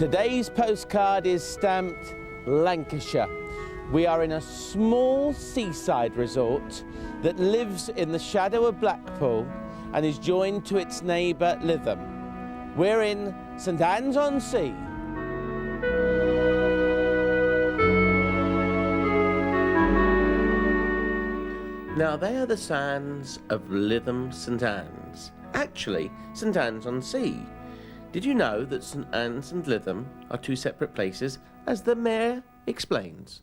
Today's postcard is stamped Lancashire. We are in a small seaside resort that lives in the shadow of Blackpool and is joined to its neighbour Lytham. We're in St Anne's-on-Sea. Now they are the sands of Lytham St Anne's. Actually, St Anne's-on-Sea. Did you know that St Anne's and Lytham are two separate places, as the mayor explains?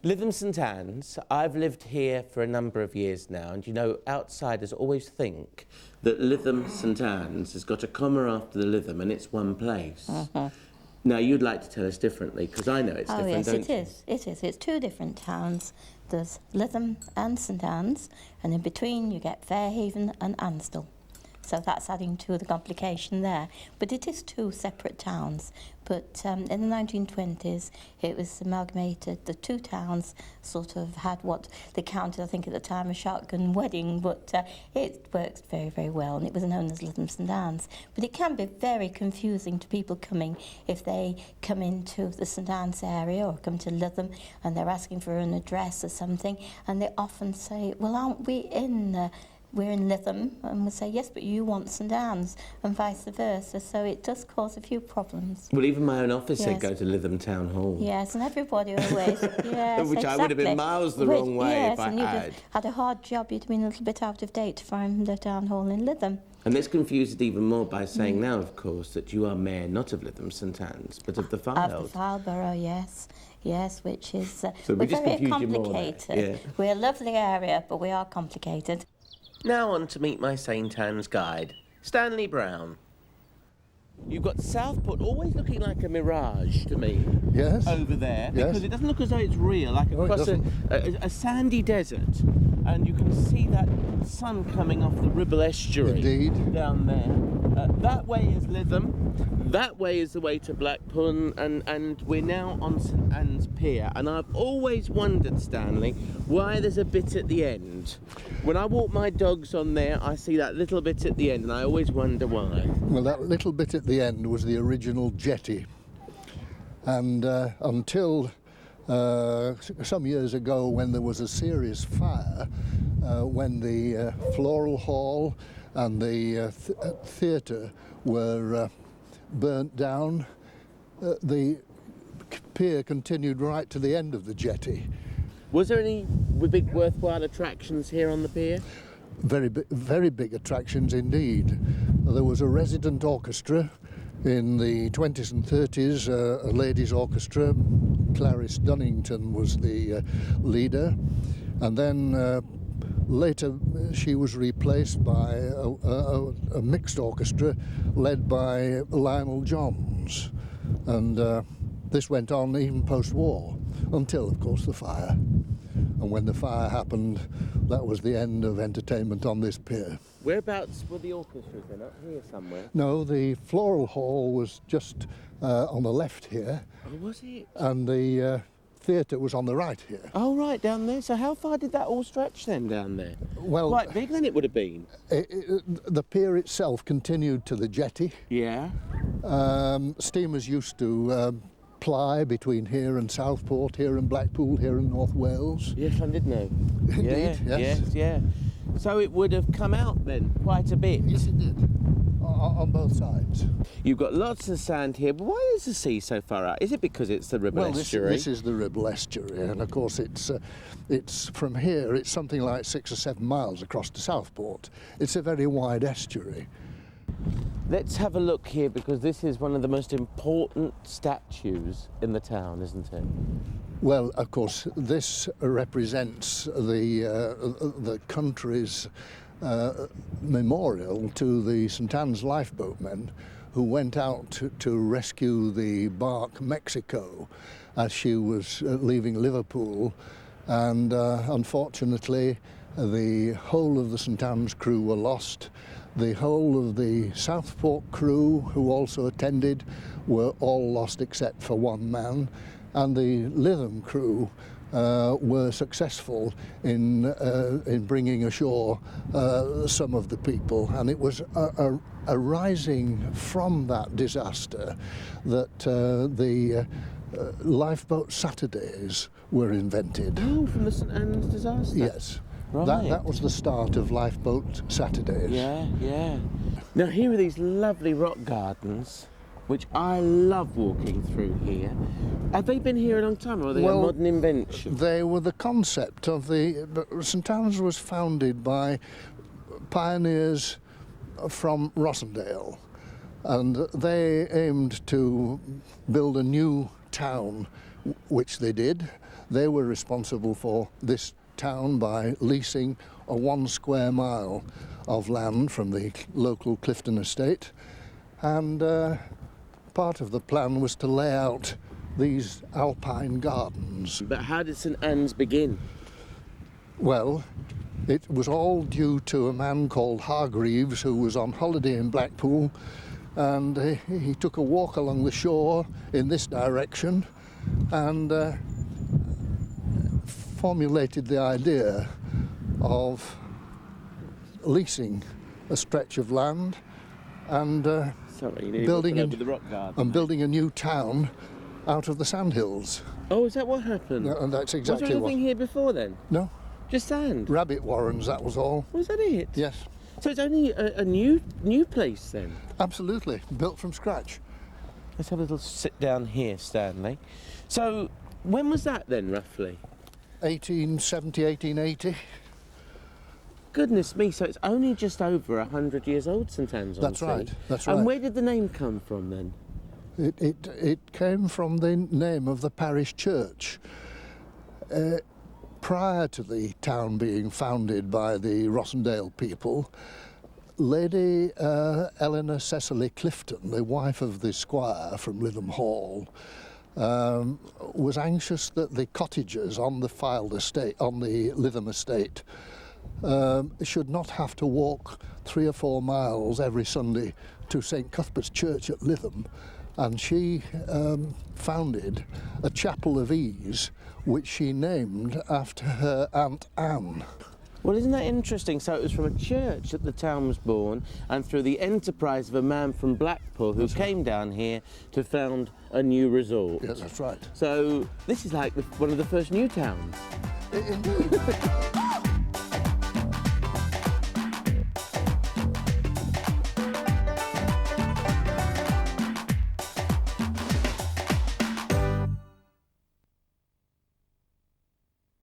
Lytham St Anne's, I've lived here for a number of years now, and you know, outsiders always think that Lytham St Anne's has got a comma after the Lytham and it's one place. Now, you'd like to tell us differently, because I know it's different, yes, don't you? It is. It's two different towns. There's Lytham and St Anne's, and in between you get Fairhaven and Anstall. So that's adding to the complication there. But it is two separate towns. But in the 1920s, it was amalgamated. The two towns sort of had what they counted, I think, at the time, a shotgun wedding. But it works very, very well, and it was known as Lytham St Anne's. But it can be very confusing to people coming if they come into the St Anne's area or come to Lytham and they're asking for an address or something, and they often say, well, aren't we in... we're in Lytham, and we'll say, yes, but you want St Anne's, and vice versa, so it does cause a few problems. Well, even my own office said go to Lytham Town Hall. Yes, and everybody always, yes, Which I would have been miles the wrong way if I and had. You'd had a hard job, you'd been a little bit out of date to find the Town Hall in Lytham. And this confused it even more by saying now, of course, that you are mayor not of Lytham St Anne's, but of the Fylde. Of the Fylde borough, yes. Yes, which is so we're just very confused you more complicated. there. Yeah. We're a lovely area, but we are complicated. Now on to meet my St Anne's guide, Stanley Brown. You've got Southport always looking like a mirage to me. Yes. Over there, Yes. because it doesn't look as though it's real, like No, it across a sandy desert, and you can see that sun coming off the Ribble estuary. Indeed. Down there. That way is Lytham, that way is the way to Blackpool, and we're now on St Anne's Pier, and I've always wondered, Stanley, why there's a bit at the end. When I walk my dogs on there, I see that little bit at the end, and I always wonder why. Well, that little bit at the end was the original jetty. And until some years ago, when there was a serious fire, when the Floral Hall and the theatre were burnt down, the pier continued right to the end of the jetty. Was there any big worthwhile attractions here on the pier? Very big attractions indeed. There was a resident orchestra in the 20s and 30s, a ladies' orchestra. Clarice Dunnington was the leader, and then later she was replaced by a mixed orchestra led by Lionel Johns, and this went on even post-war until, of course, the fire. And when the fire happened, that was the end of entertainment on this pier. Whereabouts were the orchestras then? Up here somewhere? No, the Floral Hall was just on the left here. Oh, was it? And the theatre was on the right here. Oh, right, down there. So how far did that all stretch then down there? Well, quite big then it would have been. The pier itself continued to the jetty. Yeah. Steamers used to ply between here and Southport, here and Blackpool, here and North Wales. Yes, I did know. Indeed, yes. Yeah. So it would have come out then quite a bit. Yes, it did, on both sides. You've got lots of sand here, but why is the sea so far out? Is it because it's the Ribble estuary? This is the Ribble estuary, and of course it's from here, it's something like 6 or 7 miles across to Southport. It's a very wide estuary. Let's have a look here, because this is one of the most important statues in the town, isn't it? Well, of course, this represents the country's memorial to the St Anne's lifeboatmen who went out to rescue the bark Mexico as she was leaving Liverpool, and unfortunately the whole of the St Anne's crew were lost. The whole of the Southport crew, who also attended, were all lost except for one man, and the Lytham crew were successful in bringing ashore some of the people, and it was arising from that disaster that the lifeboat Saturdays were invented. Oh, from the St Anne's disaster? Yes. Right. That was the start of lifeboat Saturdays. Yeah, yeah. Now here are these lovely rock gardens, which I love walking through here. Have they been here a long time, or are they a modern invention? They were the concept of the... St Anne's was founded by pioneers from Rossendale, and they aimed to build a new town, which they did. They were responsible for this town by leasing a 1 square mile of land from the local Clifton estate, and part of the plan was to lay out these alpine gardens. But how did St Anne's begin? Well, it was all due to a man called Hargreaves who was on holiday in Blackpool, and he took a walk along the shore in this direction and formulated the idea of leasing a stretch of land and building a new town out of the sandhills. Oh, is that what happened? And that's exactly Was there anything here before then? No, Just sand? rabbit warrens, that was all. Was that it? Yes, So it's only a new place then? absolutely, built from scratch. Let's have a little sit down here, Stanley. So when was that then, roughly? 1870, 1880. Goodness me, so it's only just over 100 years old, St Anne's on That's Sea. right, that's right. And where did the name come from then? It came from the name of the parish church. Prior to the town being founded by the Rossendale people, Lady Eleanor Cecily Clifton, the wife of the squire from Lytham Hall, was anxious that the cottagers on the Fylde estate, on the Lytham estate, should not have to walk 3 or 4 miles every Sunday to St Cuthbert's Church at Lytham, and she founded a chapel of ease which she named after her Aunt Anne. Well, isn't that interesting? So it was from a church that the town was born, and through the enterprise of a man from Blackpool who came down here to found a new resort. Yes, that's right. So this is like one of the first new towns. Indeed.